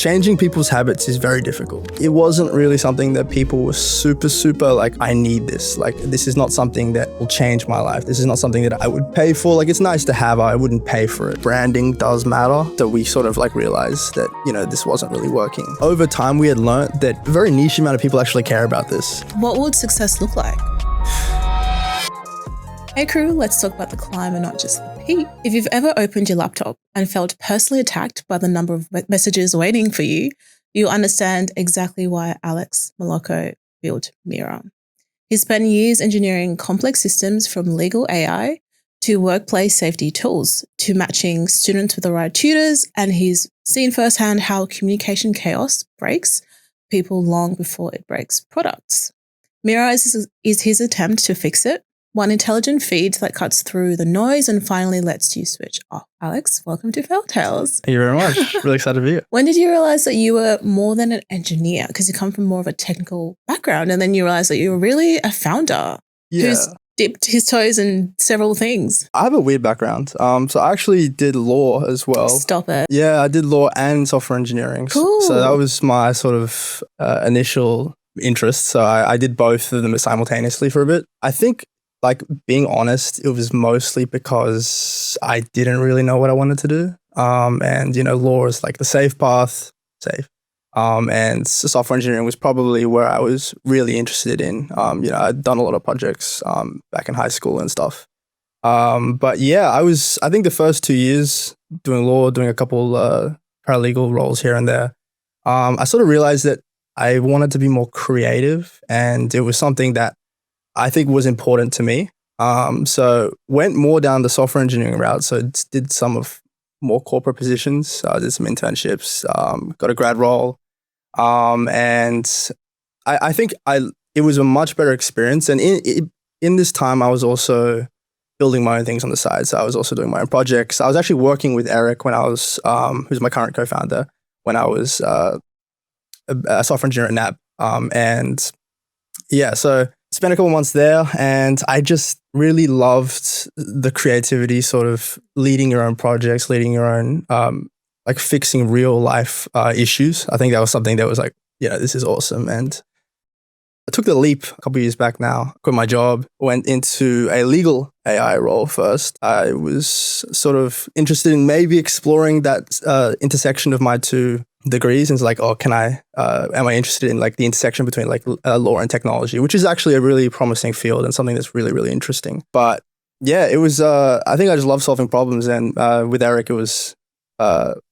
Changing people's habits is very difficult. It wasn't really something that people were super like, I need this. Like, this is not something that will change my life. This is not something that I would pay for. Like, it's nice to have, I wouldn't pay for it. Branding does matter. So we sort of like realized that, this wasn't really working. Over time, we had learned that a very niche amount of people actually care about this. What would success look like? Hey crew, let's talk about the climb and not just the peak. If you've ever opened your laptop and felt personally attacked by the number of messages waiting for you, you'll understand exactly why Alex Melocco built Mira. He spent years engineering complex systems from legal AI to workplace safety tools to matching students with the right tutors, and he's seen firsthand how communication chaos breaks people long before it breaks products. Mira is his attempt to fix it. One intelligent feed that cuts through the noise and finally lets you switch off. Alex, welcome to Fell Tales. Thank you very much. Really excited to be here. When did you realize that you were more than an engineer? Because you come from more of a technical background, and then you realize that you were really a founder who's dipped his toes in several things. I have a weird background. So I actually did law as well. Stop it. Yeah, I did law and software engineering. Cool. So that was my sort of initial interest. So I did both of them simultaneously for a bit. I think, like, being honest, it was mostly because I didn't really know what I wanted to do. And, law is like the safe path, and software engineering was probably where I was really interested in. I'd done a lot of projects back in high school and stuff. But yeah, I think the first 2 years doing law, doing a couple paralegal roles here and there, I sort of realized that I wanted to be more creative, and it was something that I think was important to me. So went more down the software engineering route. So did some of more corporate positions, did some internships, got a grad role. And I think it was a much better experience. And in this time, I was also building my own things on the side. So I was also doing my own projects. I was actually working with Eric when I was, who's my current co-founder, when I was a software engineer at NAB. And yeah, so spent a couple months there, and I just really loved the creativity, sort of leading your own projects, leading your own, like fixing real life issues. I think that was something that was like, this is awesome. And I took the leap a couple of years back now, quit my job, went into a legal AI role first. I was sort of interested in maybe exploring that intersection of my two degrees, and it's like, am I interested in like the intersection between like law and technology, which is actually a really promising field and something that's really, really interesting. But yeah, it was, I think I just love solving problems. And with Eric, it was,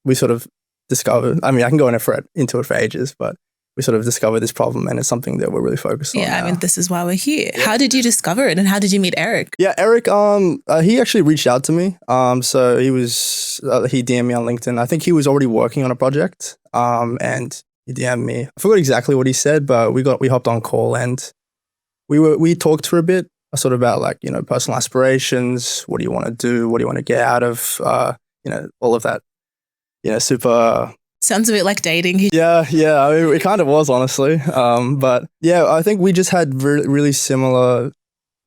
we sort of discovered, I can go into it for ages, but we sort of discovered this problem, and it's something that we're really focused on. Yeah, this is why we're here. Yeah. How did you discover it, and how did you meet Eric? Yeah, Eric, he actually reached out to me. So he DM'd me on LinkedIn. I think he was already working on a project, and he DM'd me. I forgot exactly what he said, but we hopped on call, and we talked for a bit, sort of about like, personal aspirations. What do you want to do? What do you want to get out of, all of that, super. Sounds a bit like dating. Yeah. It kind of was, honestly. But yeah, I think we just had really similar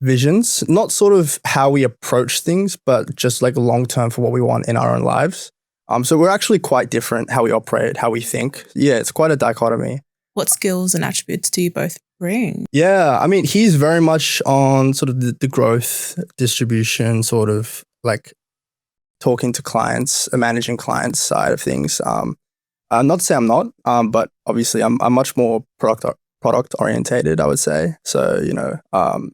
visions, not sort of how we approach things, but just like long-term for what we want in our own lives. So we're actually quite different how we operate, how we think. Yeah, it's quite a dichotomy. What skills and attributes do you both bring? Yeah, he's very much on sort of the growth, distribution, sort of like talking to clients, managing clients side of things. Not to say I'm not, but obviously I'm much more product orientated, I would say. So,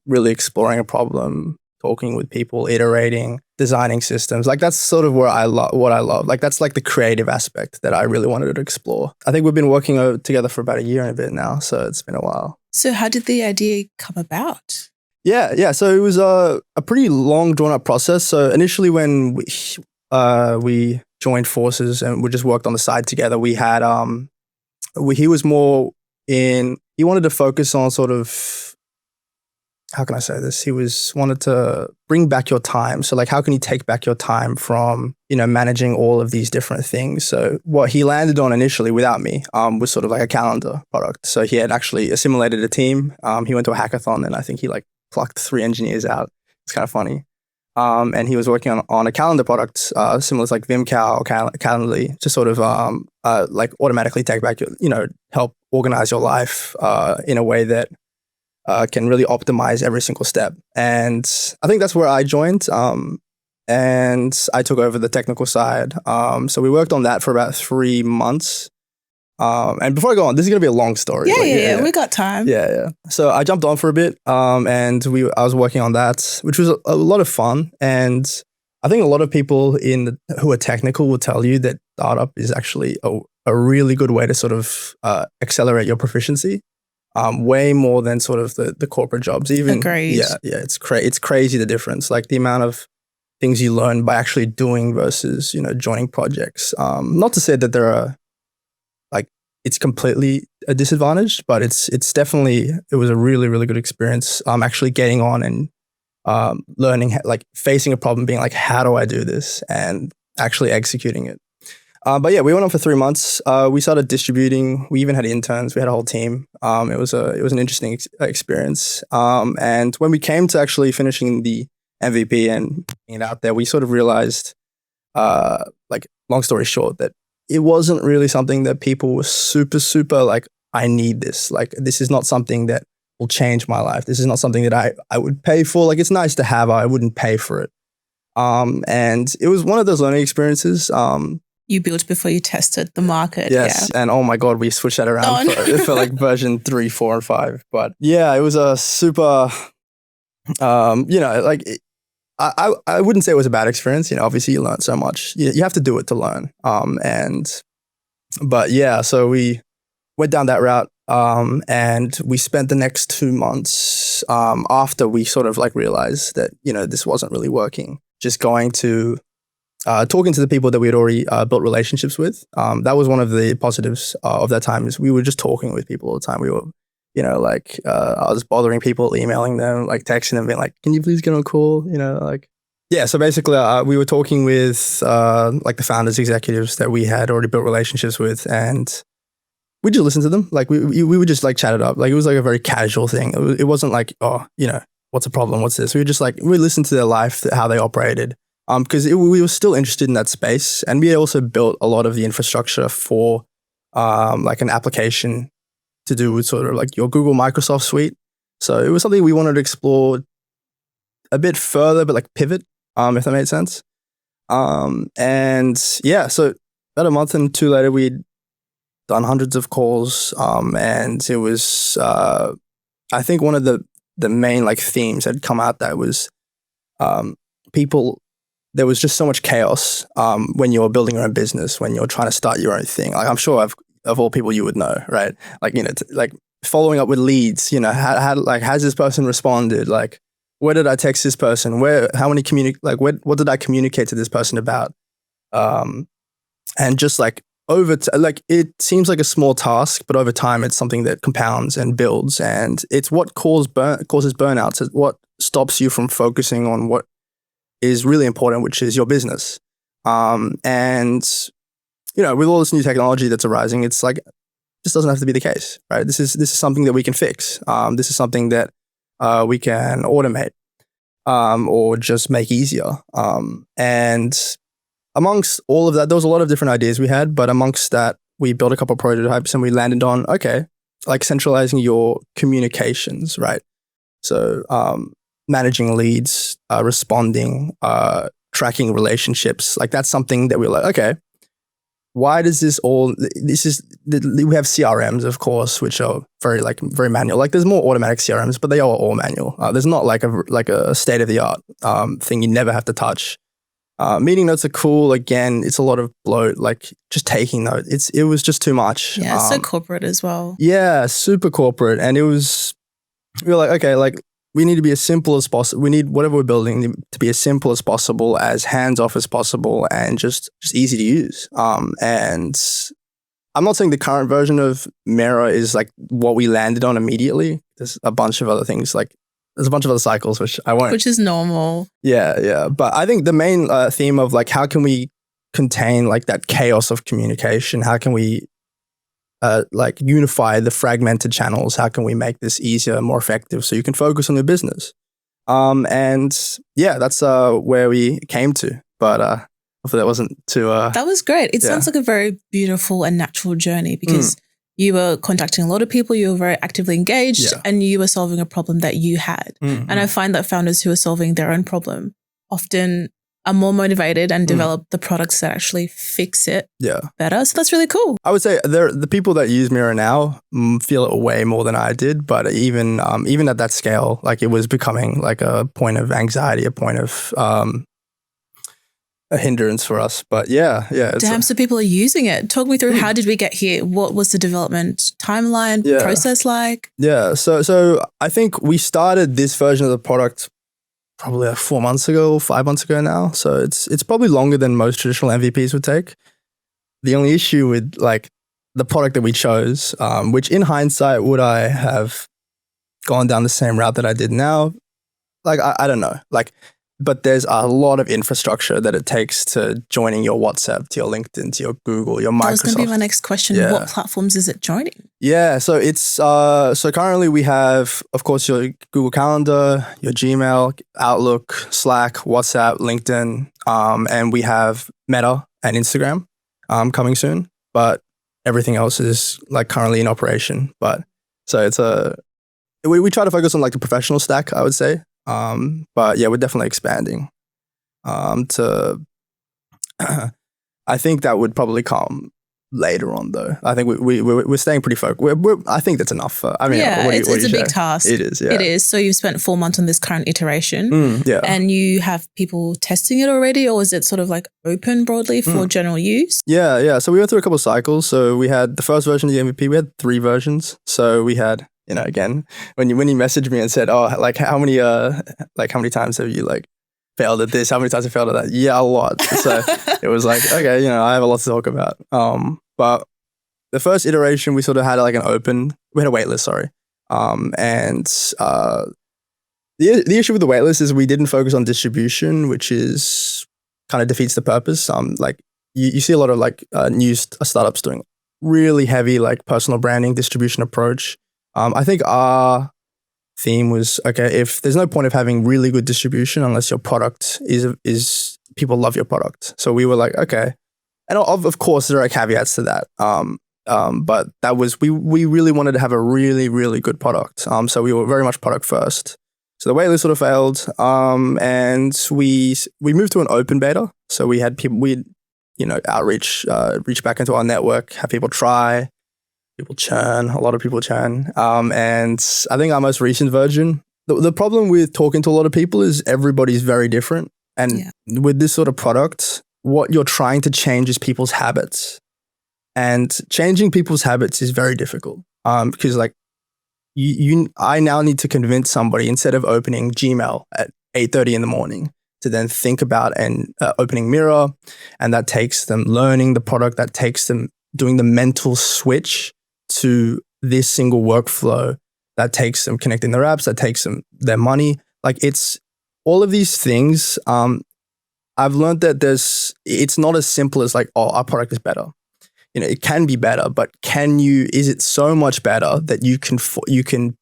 really exploring a problem, talking with people, iterating, designing systems. Like that's sort of what I love. Like that's like the creative aspect that I really wanted to explore. I think we've been working together for about a year and a bit now, so it's been a while. So how did the idea come about? Yeah. So it was a pretty long drawn out process. So initially when we joined forces and we just worked on the side together, we had, he was more he wanted to focus on sort of, how can I say this? He wanted to bring back your time. So like, how can you take back your time from, managing all of these different things? So what he landed on initially without me was sort of like a calendar product. So he had actually assimilated a team. He went to a hackathon, and I think he like plucked 3 engineers out. It's kind of funny. And he was working on a calendar product, similar to like VimCal or Calendly, to sort of like automatically take back your, help organize your life in a way that can really optimize every single step. And I think that's where I joined. And I took over the technical side. So we worked on that for about 3 months. And before I go on, this is going to be a long story. Yeah. We got time. Yeah. So I jumped on for a bit, and I was working on that, which was a lot of fun. And I think a lot of people who are technical will tell you that startup is actually a really good way to sort of accelerate your proficiency, way more than sort of the corporate jobs. Even Agreed. Yeah. It's crazy the difference, like the amount of things you learn by actually doing versus joining projects. Not to say that there are it's completely a disadvantage, but it was a really, really good experience. Actually getting on and learning, like facing a problem, being like, how do I do this? And actually executing it. But yeah, we went on for 3 months. We started distributing. We even had interns. We had a whole team. It was an interesting experience. And when we came to actually finishing the MVP and getting it out there, we sort of realized, like long story short, that it wasn't really something that people were super, super like, I need this. Like, this is not something that will change my life. This is not something that I would pay for. Like, it's nice to have, I wouldn't pay for it. And it was one of those learning experiences. You built before you tested the market. Yes. Yeah. And oh my God, we switched that around for like version 3, 4, and 5. But yeah, it was a super, like, I wouldn't say it was a bad experience. Obviously you learn so much. You have to do it to learn. But yeah, so we went down that route. And we spent the next 2 months after we sort of like realized that, this wasn't really working. Just going to talking to the people that we had already built relationships with. That was one of the positives of that time, is we were just talking with people all the time. We were I was bothering people, emailing them, like texting them, being like, can you please get on a call? Yeah. So basically we were talking with like the founders, executives that we had already built relationships with, and we just listened to them. Like we would just like chat it up. Like it was like a very casual thing. It wasn't like, what's the problem? What's this? We were just like, we listened to their life, how they operated. Because we were still interested in that space. And we also built a lot of the infrastructure for like an application to do with sort of like your Google Microsoft suite. So it was something we wanted to explore a bit further, but like pivot, if that made sense. And yeah, so about a month and 2 later, we'd done hundreds of calls. And it was, I think one of the main like themes that had come out that was there was just so much chaos when you're building your own business, when you're trying to start your own thing. Like I'm sure of all people you would know, right? Like, like following up with leads, how like, has this person responded? Like, where did I text this person? What did I communicate to this person about? And just like like it seems like a small task, but over time it's something that compounds and builds, and it's what causes burnouts. It's what stops you from focusing on what is really important, which is your business. And with all this new technology that's arising, it's like, this doesn't have to be the case, right? This is something that we can fix. This is something that we can automate or just make easier. And amongst all of that, there was a lot of different ideas we had, but amongst that, we built a couple of prototypes and we landed on, okay, like centralizing your communications, right? So managing leads, responding, tracking relationships, like that's something that we're like, okay, why does we have CRMs, of course, which are very manual. Like there's more automatic CRMs, but they are all manual. There's not like a state of the art thing you never have to touch. Meeting notes are cool. Again, it's a lot of bloat, like just taking notes. It was just too much. Yeah, so corporate as well. Yeah, super corporate. And we were like, okay, like we need to be as simple as possible. We need whatever we're building to be as simple as possible, as hands-off as possible, and just easy to use. And I'm not saying the current version of Mira is like what we landed on immediately. There's a bunch of other things, like there's a bunch of other cycles, which I won't. Which is normal. Yeah. But I think the main theme of like, how can we contain like that chaos of communication? How can we like unify the fragmented channels? How can we make this easier, more effective, so you can focus on your business? And yeah, that's where we came to. But hopefully that wasn't too. That was great. It sounds like a very beautiful and natural journey because you were contacting a lot of people, you were very actively engaged, and you were solving a problem that you had. And I find that founders who are solving their own problem often are more motivated and develop the products that actually fix it better. So that's really cool. I would say the people that use Mira now feel it way more than I did. But even at that scale, like it was becoming like a point of anxiety, a point of a hindrance for us. But yeah. Damn, so people are using it. Talk me through how did we get here? What was the development timeline process like? Yeah, so I think we started this version of the product probably like 4 months ago or 5 months ago now. So it's probably longer than most traditional MVPs would take. The only issue with like the product that we chose, which in hindsight, would I have gone down the same route that I did now? Like, I don't know. Like, but there's a lot of infrastructure that it takes to joining your WhatsApp, to your LinkedIn, to your Google, your Microsoft. That was going to be my next question. What platforms is it joining? Yeah, so it's so currently we have, of course, your Google Calendar, your Gmail, Outlook, Slack, WhatsApp, LinkedIn, and we have Meta and Instagram coming soon. But everything else is like currently in operation. But so it's we try to focus on like the professional stack, I would say. But yeah, we're definitely expanding. To I think that would probably come later on, though. I think we're staying pretty focused. I think that's enough. It's a big task. It is. Yeah, it is. So you've spent 4 months on this current iteration, and you have people testing it already, or is it sort of like open broadly for general use? Yeah. So we went through a couple of cycles. So we had the first version of the MVP. We had 3 versions. So we had, you know, again, when you messaged me and said, oh, like how many times have you like failed at this? How many times have you failed at that? Yeah, a lot. So it was like, okay, you know, I have a lot to talk about. But the first iteration, we sort of had like we had a waitlist, sorry. And the issue with the waitlist is we didn't focus on distribution, which is kind of defeats the purpose. Like you see a lot of like new startups doing really heavy like personal branding distribution approach. I think our theme was, okay, if there's no point of having really good distribution unless your product is people love your product. So we were like, okay. And of course, there are caveats to that. But that was, we really wanted to have a really, really good product. So we were very much product first. So the waitlist sort of failed. And we moved to an open beta. So we had people, reach back into our network, have people try. People churn, a lot of people churn. And I think our most recent version, the problem with talking to a lot of people is everybody's very different. And with this sort of product, what you're trying to change is people's habits. And changing people's habits is very difficult. Because like I now need to convince somebody, instead of opening Gmail at 8:30 in the morning, to then think about and opening Mira. And that takes them learning the product, that takes them doing the mental switch to this single workflow, that takes them connecting their apps, that takes them their money. Like it's all of these things. I've learned that it's not as simple as like, oh, our product is better. You know, it can be better, but is it so much better that you can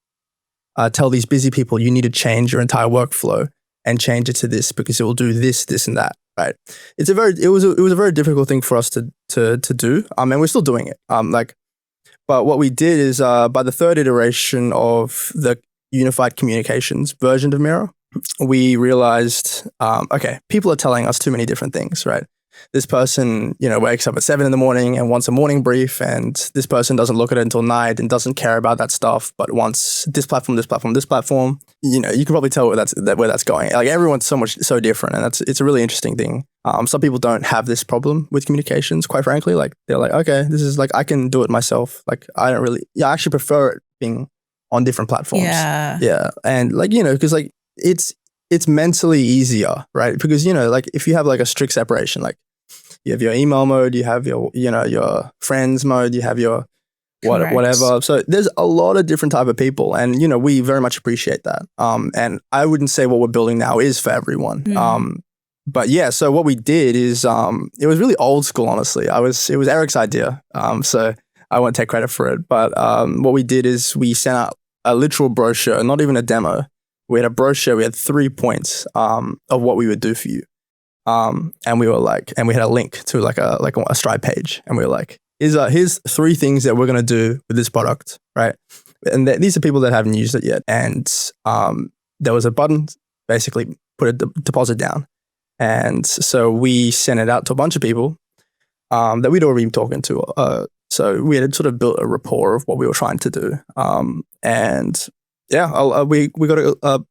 tell these busy people you need to change your entire workflow and change it to this because it will do this, this, and that. Right? It was a very difficult thing for us to do. And we're still doing it. But what we did is by the third iteration of the unified communications version of Mira, we realized, okay, people are telling us too many different things, right? This person, wakes up at 7 a.m. and wants a morning brief, and this person doesn't look at it until night and doesn't care about that stuff, but wants this platform, this platform, this platform. You can probably tell where that's going. Like everyone's so different, and it's a really interesting thing. Some people don't have this problem with communications, quite frankly. Like they're like, okay, this is like I can do it myself. Like I actually prefer it being on different platforms. Yeah, and because like it's mentally easier, right? Because like if you have like a strict separation, like you have your email mode, you have your your friends mode, you have your whatever. So there's a lot of different type of people, and we very much appreciate that. And I wouldn't say what we're building now is for everyone. But yeah, so what we did is it was really old school, honestly. It was Eric's idea, so I won't take credit for it. But what we did is we sent out a literal brochure, not even a demo, we had a brochure. We had 3 points of what we would do for you. And we were like, and we had a link to like a Stripe page, and we were like, here's 3 things that we're gonna do with this product, right? And these are people that haven't used it yet. And there was a button, basically put a deposit down, and so we sent it out to a bunch of people that we'd already been talking to. So we had sort of built a rapport of what we were trying to do, and yeah, we got a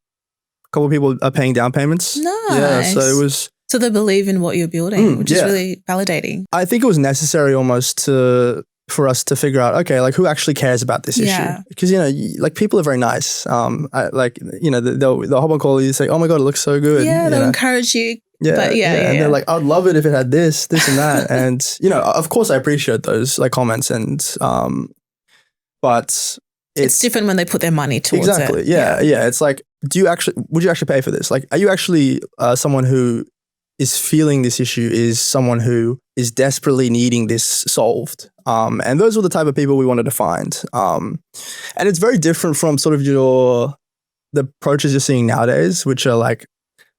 couple of people are paying down payments. Nice. Yeah, so it was. So they believe in what you're building, which is really validating. I think it was necessary almost for us to figure out, okay, like who actually cares about this issue? Because, like people are very nice. They'll hop on call you and say, oh my God, it looks so good. Yeah, they'll encourage you. Yeah, but And they're like, I'd love it if it had this and that. And, of course I appreciate those like comments and, but it's different when they put their money towards exactly, it. Yeah. It's like, would you actually pay for this? Like, are you actually someone who is feeling this issue, is someone who is desperately needing this solved? And those were the type of people we wanted to find. And it's very different from sort of the approaches you're seeing nowadays, which are like,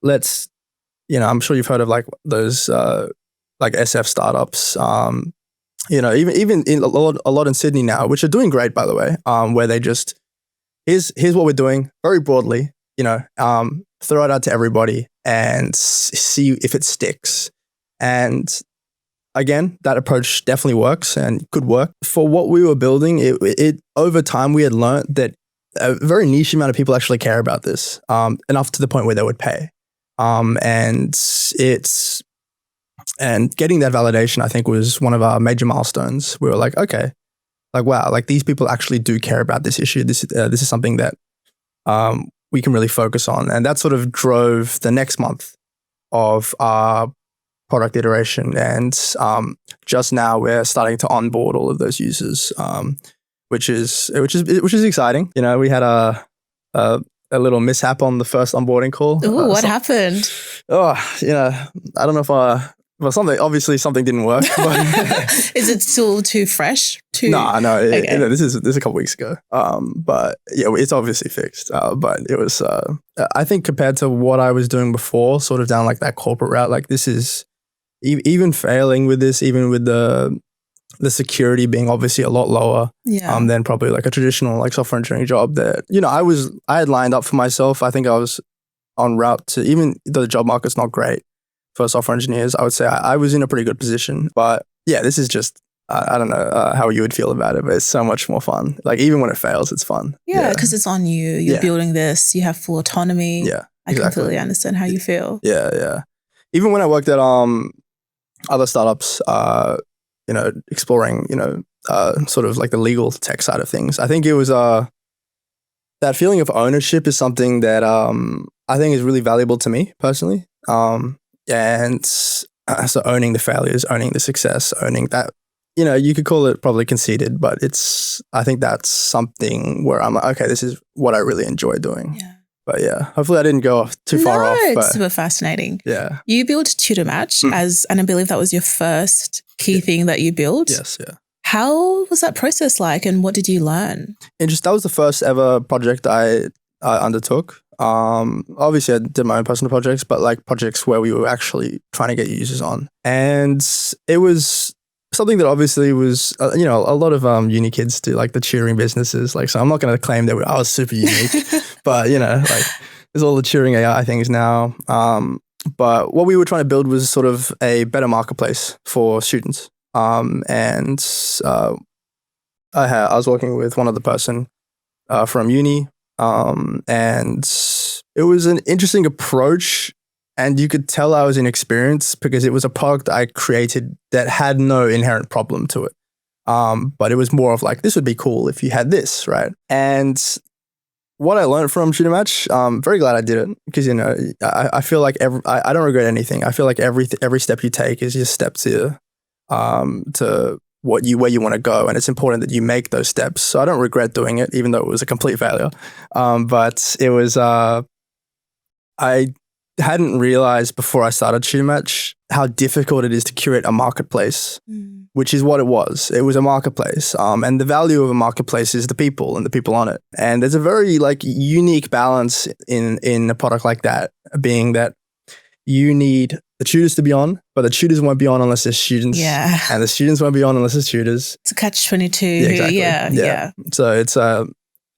I'm sure you've heard of like those like SF startups, even in a lot in Sydney now, which are doing great, by the way, where they just, here's what we're doing very broadly, throw it out to everybody and see if it sticks. And again, that approach definitely works and could work. For what we were building, it over time, we had learned that a very niche amount of people actually care about this, enough to the point where they would pay. And getting that validation, I think, was one of our major milestones. We were like, okay, like, wow, like these people actually do care about this issue. This is something that we can really focus on. And that sort of drove the next month of our product iteration. And just now we're starting to onboard all of those users, which is exciting. We had a little mishap on the first onboarding call. Ooh, what happened? I don't know if something didn't work. But is it still too fresh? No. This is a couple weeks ago. But yeah, it's obviously fixed. But it was, I think compared to what I was doing before, sort of down like that corporate route, like this is even failing with this, even with the security being obviously a lot lower than probably like a traditional like software engineering job that, I had lined up for myself. I think I was on route to, even though the job market's not great for software engineers, I would say I was in a pretty good position. But yeah, this is just, I don't know how you would feel about it, but it's so much more fun. Like even when it fails, it's fun. Yeah, because it's on you. You're building this. You have full autonomy. Yeah, I completely understand how you feel. Yeah. Even when I worked at other startups, exploring, sort of like the legal tech side of things, I think it was that feeling of ownership is something that I think is really valuable to me personally. And so owning the failures, owning the success, owning that, you could call it probably conceited, but I think that's something where I'm like, okay, this is what I really enjoy doing. Yeah. But yeah, hopefully I didn't go too far off. It's super fascinating. Yeah. You built Tutor Match and I believe that was your first key thing that you built. Yes, yeah. How was that process like and what did you learn? That was the first ever project I undertook. Obviously I did my own personal projects, but like projects where we were actually trying to get users on. And it was something that obviously was, a lot of uni kids do, like the tutoring businesses. Like, so I'm not going to claim that I was super unique, but like there's all the tutoring AI things now. But what we were trying to build was sort of a better marketplace for students. I was working with one other person from uni, and it was an interesting approach. And you could tell I was inexperienced because it was a product I created that had no inherent problem to it. But it was more of like, this would be cool if you had this, right? And what I learned from Tutor Match, I'm very glad I did it because, I feel like I don't regret anything. I feel like every step you take is your step to where you want to go. And it's important that you make those steps. So I don't regret doing it, even though it was a complete failure. But it was, hadn't realized before I started Tutor Match how difficult it is to curate a marketplace, which is what it was. It was a marketplace. And the value of a marketplace is the people and the people on it. And there's a very like unique balance in a product like that, being that you need the tutors to be on, but the tutors won't be on unless there's students. Yeah. And the students won't be on unless there's tutors. It's a catch-22. Yeah, exactly. Yeah. So it's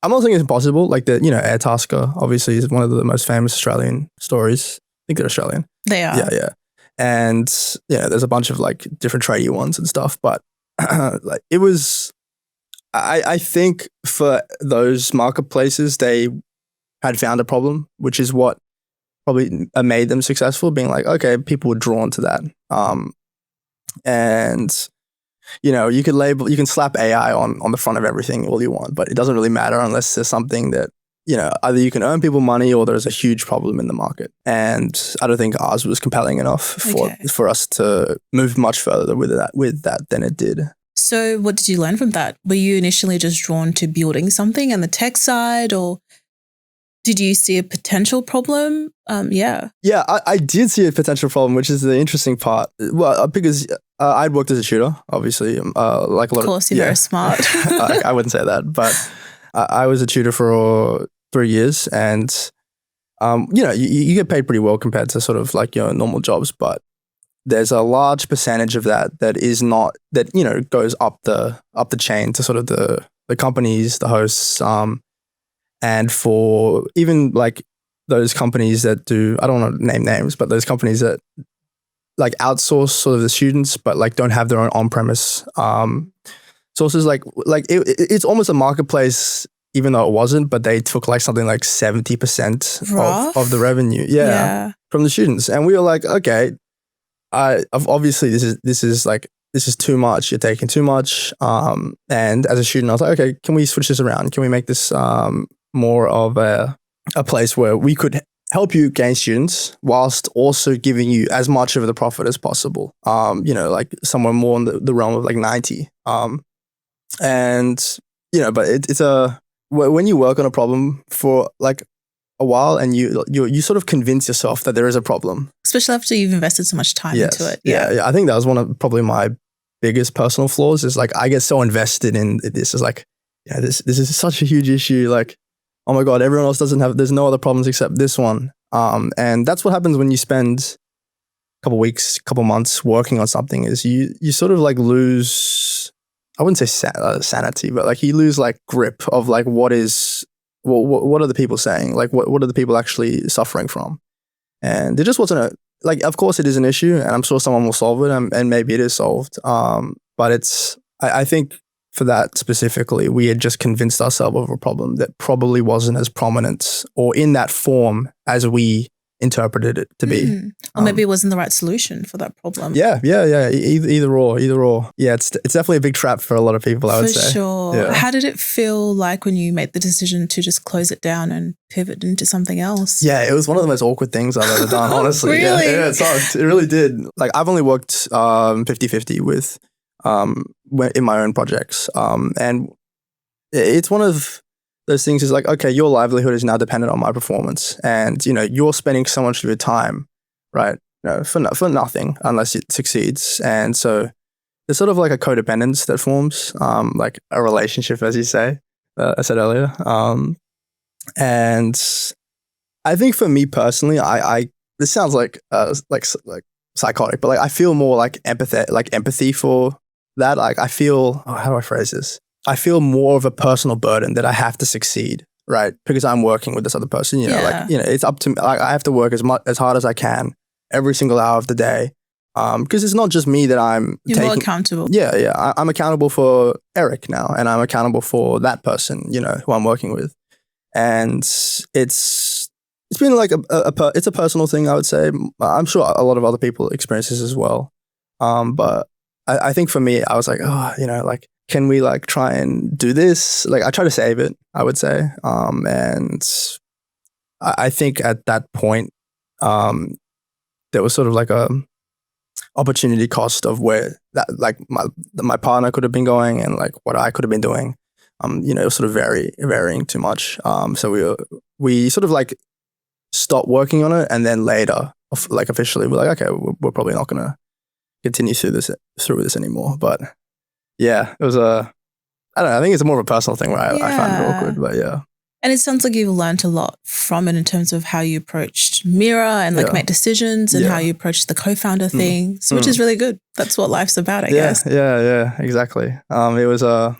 I'm not saying it's impossible. Like Air Tasker obviously is one of the most famous Australian stories. I think they're Australian. They are. Yeah. And there's a bunch of like different tradie ones and stuff. But like it was, I think for those marketplaces, they had found a problem, which is what probably made them successful. Being like, okay, people were drawn to that. And you can slap AI on the front of everything all you want, but it doesn't really matter unless there's something that, either you can earn people money or there's a huge problem in the market. And I don't think ours was compelling enough for us to move much further with that than it did. So what did you learn from that? Were you initially just drawn to building something and the tech side, or did you see a potential problem? Yeah, I did see a potential problem, which is the interesting part. Well, because I'd worked as a tutor, obviously. Like a lot of course, you're very smart. I wouldn't say that, but I was a tutor for 3 years, and you get paid pretty well compared to sort of like your normal jobs, but there's a large percentage of that is not that goes up the chain to sort of the companies, the hosts, and for even like those companies that do, I don't want to name names, but those companies that like outsource sort of the students, but like don't have their own on-premise sources. Like it's almost a marketplace, even though it wasn't, but they took like something like 70% of the revenue, from the students. And we were like, okay, obviously this is too much. You're taking too much. And as a student, I was like, okay, can we switch this around? Can we make this more of a place where we could help you gain students whilst also giving you as much of the profit as possible? Like somewhere more in the realm of like 90. And but it's when you work on a problem for like a while and you sort of convince yourself that there is a problem, especially after you've invested so much time into it. Yeah. I think that was one of probably my biggest personal flaws, is like I get so invested in this. Is like, this is such a huge issue. Like, oh my God, everyone else there's no other problems except this one. And that's what happens when you spend a couple weeks, couple months working on something, is you sort of like lose, I wouldn't say sanity, but like you lose like grip of like what are the people saying? Like what are the people actually suffering from? And there just wasn't of course it is an issue, and I'm sure someone will solve it, and maybe it is solved. But I think for that specifically, we had just convinced ourselves of a problem that probably wasn't as prominent or in that form as we interpreted it to be. Or maybe it wasn't the right solution for that problem. Yeah. Either or. Yeah, it's definitely a big trap for a lot of people, I would say. For sure. Yeah. How did it feel like when you made the decision to just close it down and pivot into something else? Yeah, it was one of the most awkward things I've ever done, honestly. Really? Yeah, it sucked. It really did. Like I've only worked 50-50 with in my own projects. And it's one of those things is like, okay, your livelihood is now dependent on my performance, and you're spending so much of your time, right? For nothing unless it succeeds. And so there's sort of like a codependence that forms, like a relationship, as you say, I said earlier. And I think for me personally, this sounds like psychotic, but like I feel more like empathy for that. Like I feel, how do I phrase this? I feel more of a personal burden that I have to succeed, right? Because I'm working with this other person, it's up to me. Like I have to work as hard as I can every single hour of the day. Because it's not just me that You're more accountable. Yeah. I'm accountable for Eric now, and I'm accountable for that person, who I'm working with. And it's been like it's a personal thing, I would say. I'm sure a lot of other people experience this as well. But I think for me, I was like, can we like try and do this? Like I try to save it, I would say. And I think at that point, there was sort of like a opportunity cost of where that like my partner could have been going and like what I could have been doing. It was sort of varying too much. So we sort of like stop working on it, and then later, like officially, we're like, okay, we're probably not going to continue through this anymore. But yeah, it was I don't know. I think it's more of a personal thing where I find it awkward, but yeah. And it sounds like you've learned a lot from it in terms of how you approached Mira and like make decisions and how you approached the co-founder thing, which is really good. That's what life's about, I guess. Yeah, exactly. It was I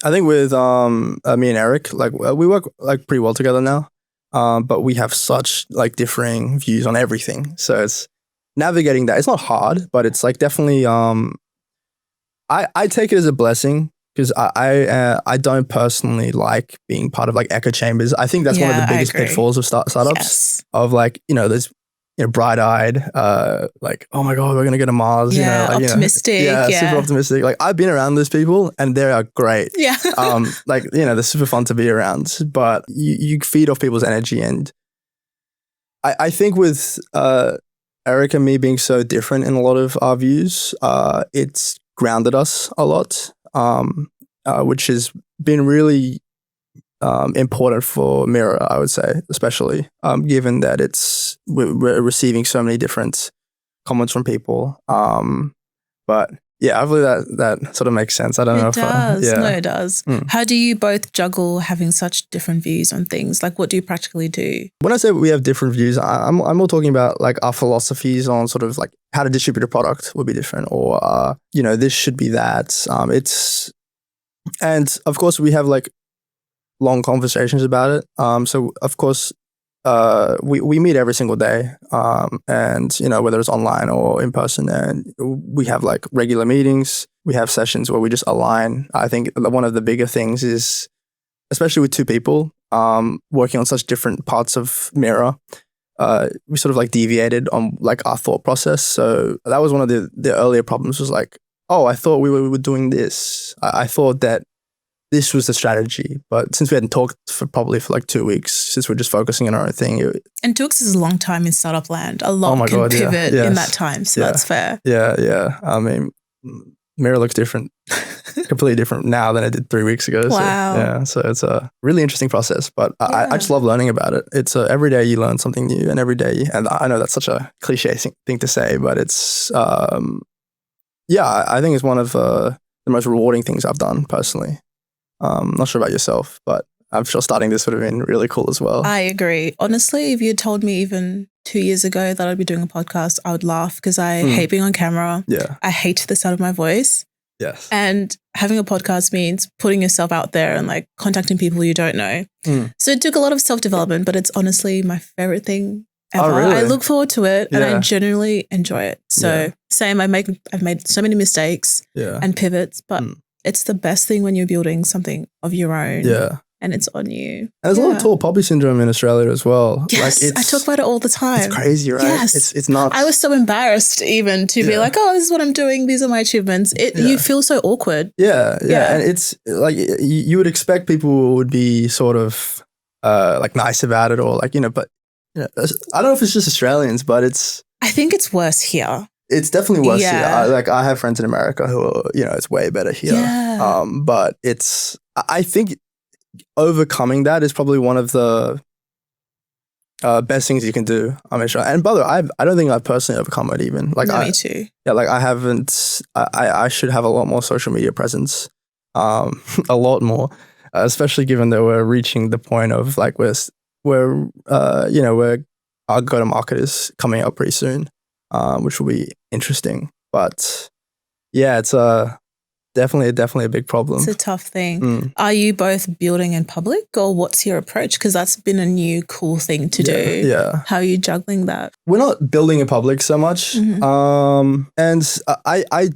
think with me and Eric, like we work like pretty well together now, but we have such like differing views on everything. So it's navigating that. It's not hard, but it's like definitely I take it as a blessing. Because I don't personally like being part of like echo chambers. I think that's one of the biggest pitfalls of startups. Of like, there's bright-eyed, like, oh my God, we're gonna go to Mars. Optimistic. Super optimistic. Like I've been around those people and they are great. Yeah. Like they're super fun to be around. But you feed off people's energy, and I think with Eric and me being so different in a lot of our views, it's grounded us a lot. Which has been really important for Mira, I would say, especially given that we're receiving so many different comments from people. But yeah, hopefully that sort of makes sense. I don't know if it does. No, it does. How do you both juggle having such different views on things? Like, what do you practically do? When I say we have different views, I'm more talking about like our philosophies on sort of like how to distribute a product would be different, or this should be that. And of course we have like long conversations about it. So of course we meet every single day, and whether it's online or in person, and we have like regular meetings. We have sessions where we just align. I think one of the bigger things is, especially with two people working on such different parts of Mira, we sort of like deviated on like our thought process. So that was one of the earlier problems, was like, oh, I thought we were doing this. I thought that this was the strategy. But since we hadn't talked for like 2 weeks, since we're just focusing on our own thing. And 2 weeks is a long time in startup land. A lot can pivot in that time. So that's fair. Yeah. I mean, Mira looks different, completely different now than it did 3 weeks ago. Wow. So it's a really interesting process, but I just love learning about it. It's every day you learn something new, and every day, and I know that's such a cliche thing to say, but it's, I think it's one of the most rewarding things I've done personally. Not sure about yourself, but I'm sure starting this would have been really cool as well. I agree. Honestly, if you had told me even 2 years ago that I'd be doing a podcast, I would laugh, because I hate being on camera. Yeah. I hate the sound of my voice. Yes. And having a podcast means putting yourself out there and like contacting people you don't know. So it took a lot of self-development, but it's honestly my favorite thing ever. Oh, really? I look forward to it and I genuinely enjoy it. So same, I've made so many mistakes and pivots, but it's the best thing when you're building something of your own. Yeah. And it's on you. And there's a lot of tall poppy syndrome in Australia as well. Yes, I talk about it all the time. It's crazy, right? Yes. It's not. I was so embarrassed even to be like, oh, this is what I'm doing. These are my achievements. You feel so awkward. Yeah. And it's like, you would expect people would be sort of like nice about it, or like, but I don't know if it's just Australians, but I think it's worse here. It's definitely worse here. I have friends in America who are, it's way better here. Yeah. But I think overcoming that is probably one of the best things you can do. I'm sure. And by the way, I don't think I've personally overcome it even. Like, me too. Yeah, like I haven't. I should have a lot more social media presence, a lot more, especially given that we're reaching the point of like we're our go-to-market is coming up pretty soon, which will be interesting. But yeah, it's definitely a big problem. It's a tough thing. Are you both building in public, or what's your approach? Because that's been a new cool thing to do. Yeah. How are you juggling that? We're not building in public so much. And I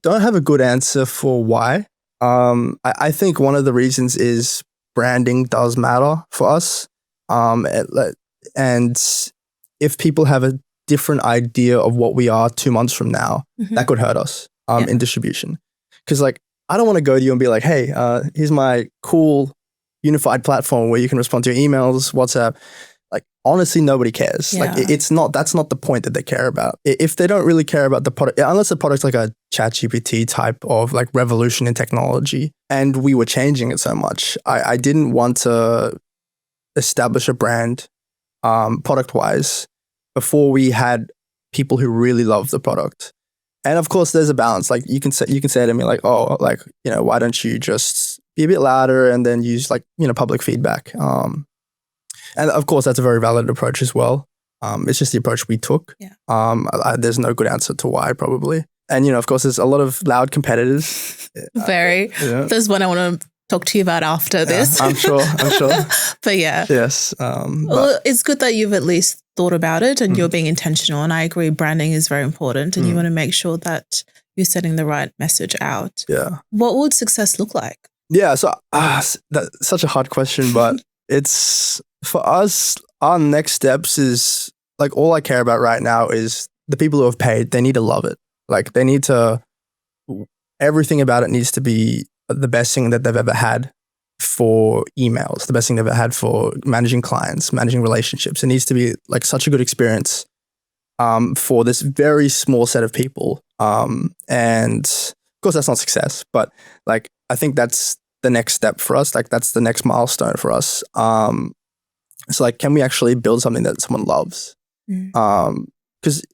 don't have a good answer for why. I think one of the reasons is branding does matter for us. And if people have a different idea of what we are 2 months from now, that could hurt us in distribution. Because like, I don't want to go to you and be like, hey, here's my cool unified platform where you can respond to your emails, WhatsApp. Like, honestly, nobody cares. Yeah. Like, that's not the point that they care about. If they don't really care about the product, unless the product's like a ChatGPT type of like revolution in technology, and we were changing it so much, I didn't want to establish a brand product wise before we had people who really love the product. And of course, there's a balance. Like you can say to me like, oh, like, you know, why don't you just be a bit louder and then use like, you know, public feedback. And of course, that's a very valid approach as well. It's just the approach we took. Yeah. There's no good answer to why, probably. And, you know, of course, there's a lot of loud competitors. Very. Yeah. There's one I want to talk to you about after this. I'm sure. But yeah. Yes. Well, it's good that you've at least thought about it and you're being intentional. And I agree, branding is very important and you want to make sure that you're sending the right message out. Yeah. What would success look like? Yeah. So that's such a hard question, but it's for us, our next steps is like all I care about right now is the people who have paid, they need to love it. Like they need to, everything about it needs to be the best thing that they've ever had for emails, the best thing they've ever had for managing clients, managing relationships. It needs to be like such a good experience for this very small set of people. And of course that's not success, but like, I think that's the next step for us. Like that's the next milestone for us. It's like, can we actually build something that someone loves? Because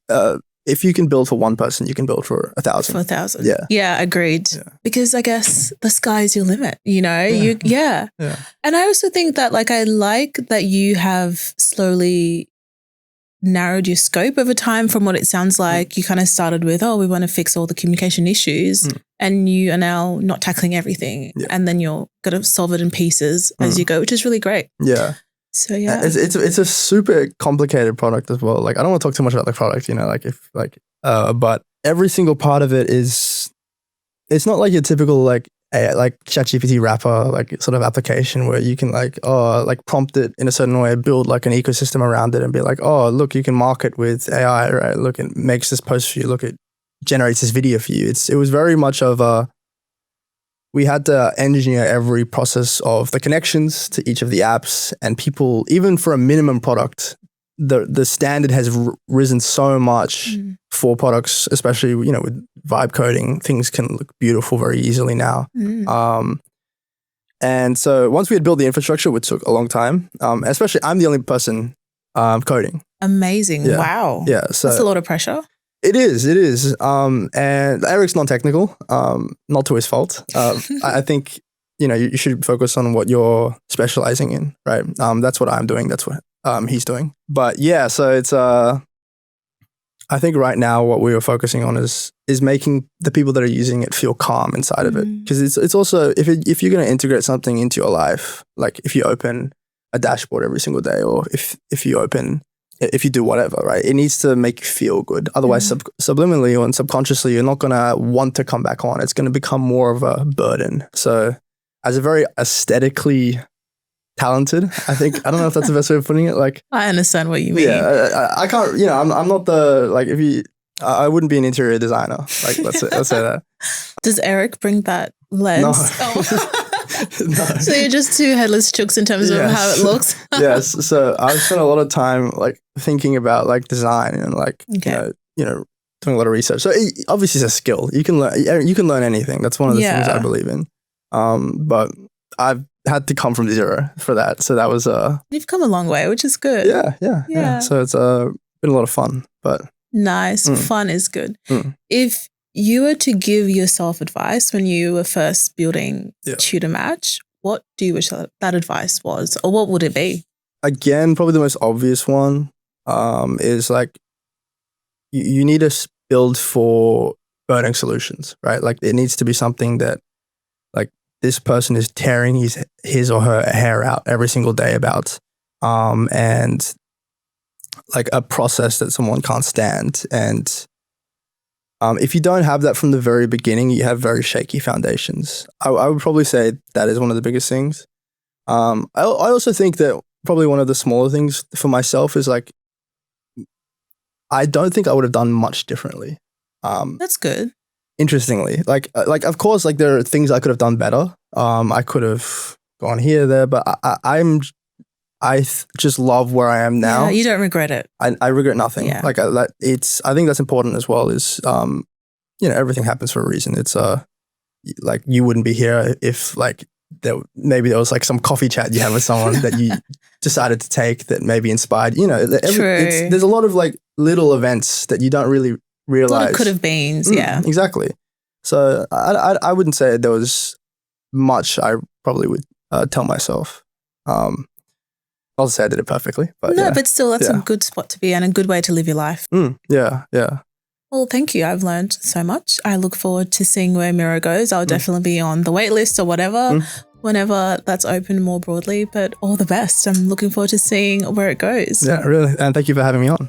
if you can build for one person, you can build for 1,000. For 1,000. Yeah. Yeah, agreed. Yeah. Because I guess the sky is your limit, you know? Yeah. And I also think that like, I like that you have slowly narrowed your scope over time from what it sounds like. You kind of started with, we want to fix all the communication issues and you are now not tackling everything and then you're going to solve it in pieces as you go, which is really great. Yeah. So yeah, it's a super complicated product as well. Like I don't want to talk too much about the product, you know, but every single part of it is, it's not like your typical like ChatGPT wrapper, like sort of application where you can like prompt it in a certain way, build like an ecosystem around it and be like, oh, look, you can mark it with AI, right? Look, it makes this post for you. Look, it generates this video for you. It was very much of we had to engineer every process of the connections to each of the apps, and people, even for a minimum product, the standard has risen so much for products, especially, you know, with vibe coding, things can look beautiful very easily now. And so once we had built the infrastructure, which took a long time, especially I'm the only person coding. Amazing. Yeah. Wow. Yeah. So that's a lot of pressure. It is. And Eric's non-technical, not to his fault. I think, you know, you should focus on what you're specializing in, right? That's what I'm doing. That's what he's doing. But yeah, so it's, I think right now what we are focusing on is making the people that are using it feel calm inside of it. Because it's also, if you're going to integrate something into your life, like if you open a dashboard every single day, or if you do whatever, right? It needs to make you feel good. Otherwise, subliminally or subconsciously, you're not going to want to come back on. It's going to become more of a burden. So as a very aesthetically talented, I think, I don't know if that's the best way of putting it. Like, I understand what you mean. Yeah, I can't, you know, I'm not the, like, I wouldn't be an interior designer. Like, let's say that. Does Eric bring that lens? No. Oh. No. So you're just two headless chooks in terms of how it looks? Yes. So I've spent a lot of time like thinking about like design and like, you know, doing a lot of research. So obviously it's a skill. You can learn anything. That's one of the things I believe in. But I've had to come from zero for that. So that was You've come a long way, which is good. Yeah. So it's been a lot of fun, but nice. Fun is good. If you were to give yourself advice when you were first building Tutor Match, what do you wish that advice was, or what would it be? Again, probably the most obvious one is like you need to build for burning solutions, right? Like it needs to be something that like this person is tearing his or her hair out every single day about, and like a process that someone can't stand. And if you don't have that from the very beginning, you have very shaky foundations. I would probably say that is one of the biggest things. I also think that probably one of the smaller things for myself is like, I don't think I would have done much differently. That's good. Interestingly, like of course, like there are things I could have done better. I could have gone here, there, but I just love where I am now. Yeah, you don't regret it. I regret nothing. Yeah. Like I think that's important as well. Is you know, everything happens for a reason. It's like you wouldn't be here if like maybe there was like some coffee chat you had with someone that you decided to take that maybe inspired, True. there's a lot of like little events that you don't really realize. Could have been, yeah. Exactly. So I wouldn't say there was much I probably would tell myself. I'll say I did it perfectly. But no, but still, that's a good spot to be and a good way to live your life. Yeah. Well, thank you. I've learned so much. I look forward to seeing where Mira goes. I'll definitely be on the wait list or whatever, whenever that's open more broadly. But all the best. I'm looking forward to seeing where it goes. Yeah, really. And thank you for having me on.